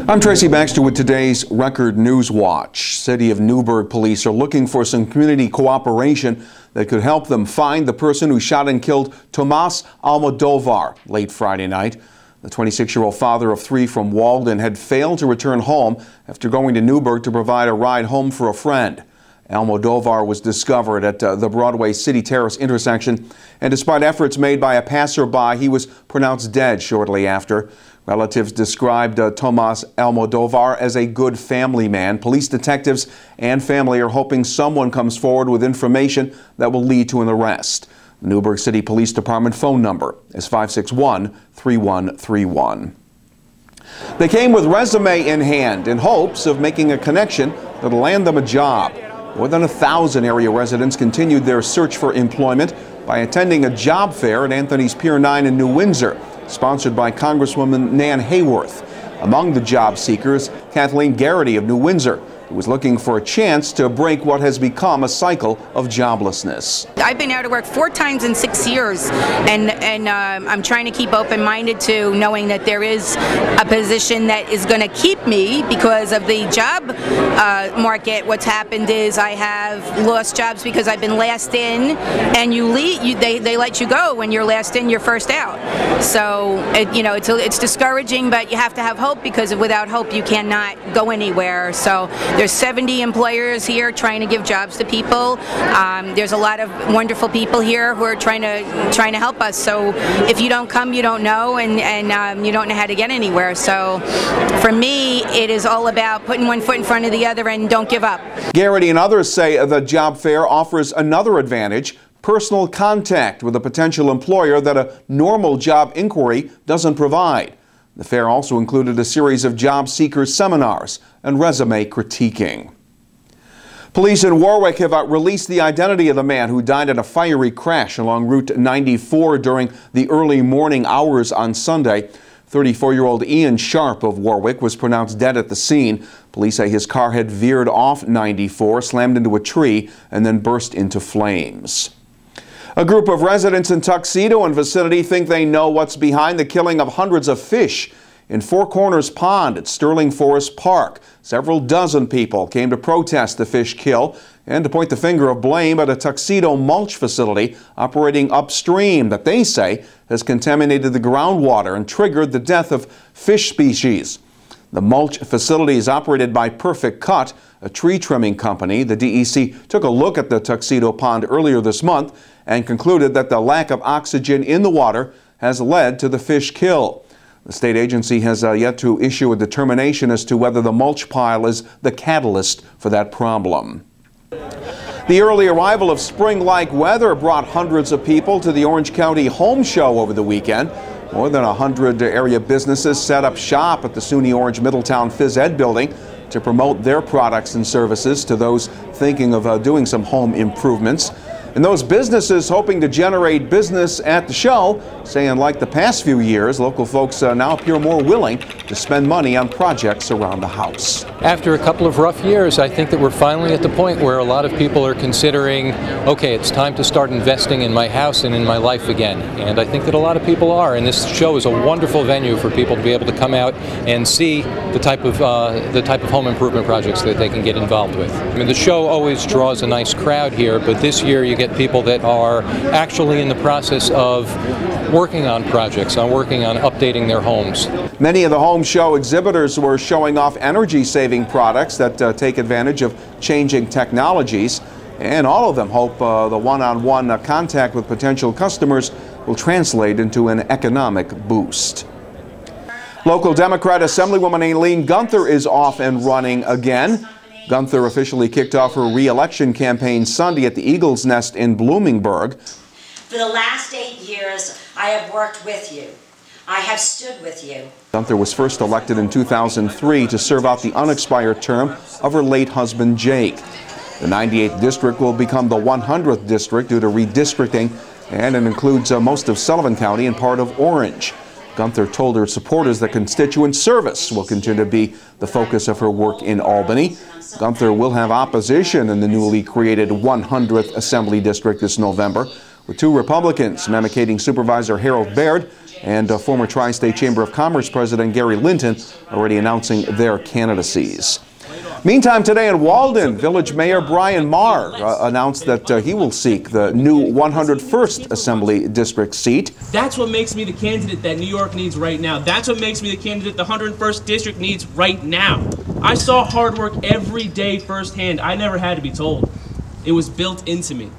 I'm Tracy Baxter with today's Record Newswatch. City of Newburgh police are looking for some community cooperation that could help them find the person who shot and killed Tomas Almodovar late Friday night. The 26-year-old father of three from Walden had failed to return home after going to Newburgh to provide a ride home for a friend. Almodovar was discovered at the Broadway City Terrace intersection, and despite efforts made by a passerby, he was pronounced dead shortly after. Relatives described Tomas Almodovar as a good family man. Police detectives and family are hoping someone comes forward with information that will lead to an arrest. The Newburgh City Police Department phone number is 561-3131. They came with resume in hand in hopes of making a connection that'll land them a job. More than 1,000 area residents continued their search for employment by attending a job fair at Anthony's Pier 9 in New Windsor, sponsored by Congresswoman Nan Hayworth. Among the job seekers, Kathleen Garrity of New Windsor, who was looking for a chance to break what has become a cycle of joblessness. I've been out of work 4 times in 6 years, and I'm trying to keep open-minded to knowing that there is a position that is going to keep me because of the job market. What's happened is I have lost jobs because I've been last in, and they let you go when you're last in, you're first out. So it's discouraging, but you have to have hope, because without hope you cannot go anywhere. So there's 70 employers here trying to give jobs to people. There's a lot of wonderful people here who are trying to help us. So if you don't come, you don't know, and you don't know how to get anywhere. So for me, it is all about putting one foot in front of the other and don't give up. Garrity and others say the job fair offers another advantage: personal contact with a potential employer that a normal job inquiry doesn't provide. The fair also included a series of job seeker seminars and resume critiquing. Police in Warwick have released the identity of the man who died in a fiery crash along Route 94 during the early morning hours on Sunday. 34-year-old Ian Sharp of Warwick was pronounced dead at the scene. Police say his car had veered off 94, slammed into a tree, and then burst into flames. A group of residents in Tuxedo and vicinity think they know what's behind the killing of hundreds of fish in Four Corners Pond at Sterling Forest Park. Several dozen people came to protest the fish kill and to point the finger of blame at a Tuxedo mulch facility operating upstream that they say has contaminated the groundwater and triggered the death of fish species. The mulch facility is operated by Perfect Cut, a tree trimming company. The DEC took a look at the Tuxedo Pond earlier this month and concluded that the lack of oxygen in the water has led to the fish kill. The state agency has yet to issue a determination as to whether the mulch pile is the catalyst for that problem. The early arrival of spring-like weather brought hundreds of people to the Orange County Home Show over the weekend. More than 100 area businesses set up shop at the SUNY Orange Middletown Phys Ed building to promote their products and services to those thinking of doing some home improvements. And those businesses hoping to generate business at the show say, unlike the past few years, local folks now appear more willing to spend money on projects around the house. After a couple of rough years, I think that we're finally at the point where a lot of people are considering, okay, it's time to start investing in my house and in my life again. And I think that a lot of people are, and this show is a wonderful venue for people to be able to come out and see the type of home improvement projects that they can get involved with. I mean, the show always draws a nice crowd here, but this year you get people that are actually in the process of working on projects, working on updating their homes. Many of the home show exhibitors were showing off energy-saving products that take advantage of changing technologies, and all of them hope the one-on-one contact with potential customers will translate into an economic boost. Local Democrat Assemblywoman Aileen Gunther is off and running again. Gunther officially kicked off her re-election campaign Sunday at the Eagle's Nest in Bloomingburg. For the last 8 years, I have worked with you. I have stood with you. Gunther was first elected in 2003 to serve out the unexpired term of her late husband, Jake. The 98th district will become the 100th district due to redistricting, and it includes most of Sullivan County and part of Orange. Gunther told her supporters that constituent service will continue to be the focus of her work in Albany. Gunther will have opposition in the newly created 100th Assembly District this November, with 2 Republicans, Mamakating Supervisor Harold Baird and former Tri-State Chamber of Commerce President Gary Linton already announcing their candidacies. Meantime, today in Walden, Village Mayor Brian Mar announced that he will seek the new 101st Assembly District seat. That's what makes me the candidate that New York needs right now. That's what makes me the candidate the 101st District needs right now. I saw hard work every day firsthand. I never had to be told. It was built into me.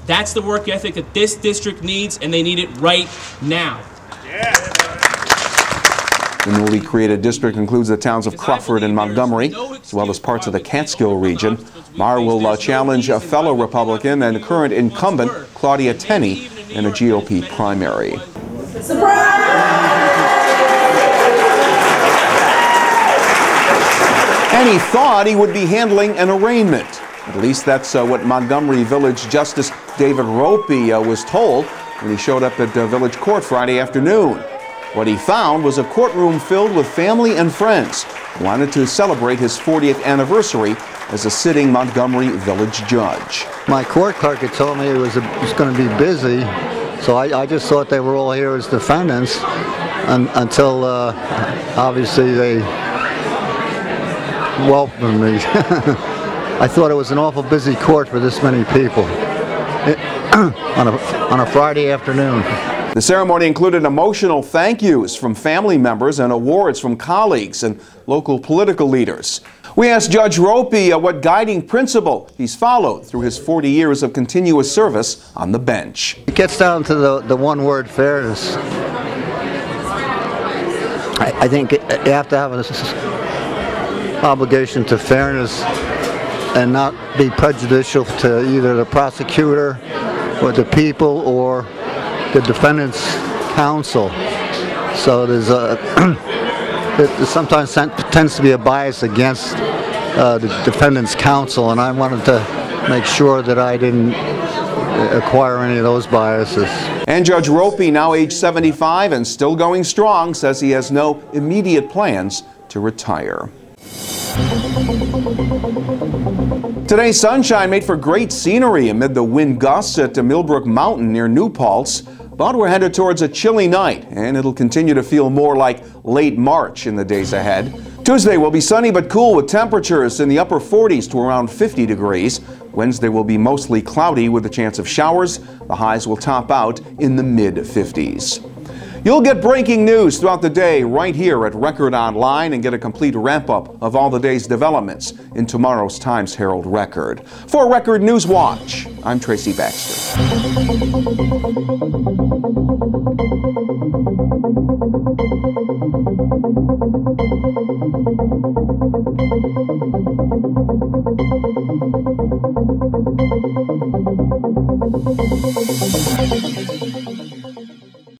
That's the work ethic that this district needs, and they need it right now. Yeah. The newly created district includes the towns of Crawford and Montgomery, as well as parts of the Catskill region. Mar will challenge a fellow Republican and current incumbent, Claudia Tenney, in a GOP primary. Surprise! And he thought he would be handling an arraignment. At least that's what Montgomery Village Justice David Ropey was told when he showed up at Village Court Friday afternoon. What he found was a courtroom filled with family and friends who wanted to celebrate his 40th anniversary as a sitting Montgomery Village judge. My court clerk had told me it was going to be busy, so I just thought they were all here as defendants until obviously they welcomed me. I thought it was an awful busy court for this many people on a Friday afternoon. The ceremony included emotional thank yous from family members and awards from colleagues and local political leaders. We asked Judge Ropey what guiding principle he's followed through his 40 years of continuous service on the bench. It gets down to the one word, fairness. I think you have to have an obligation to fairness and not be prejudicial to either the prosecutor or the people or the defendant's counsel. So there's it sometimes tends to be a bias against the defendant's counsel, and I wanted to make sure that I didn't acquire any of those biases. And Judge Ropey, now age 75 and still going strong, says he has no immediate plans to retire. Today's sunshine made for great scenery amid the wind gusts at Millbrook Mountain near New Paltz. But we're headed towards a chilly night, and it'll continue to feel more like late March in the days ahead. Tuesday will be sunny but cool with temperatures in the upper 40s to around 50 degrees. Wednesday will be mostly cloudy with a chance of showers. The highs will top out in the mid-50s. You'll get breaking news throughout the day right here at Record Online and get a complete wrap-up of all the day's developments in tomorrow's Times Herald Record. For Record Newswatch, I'm Tracy Baxter.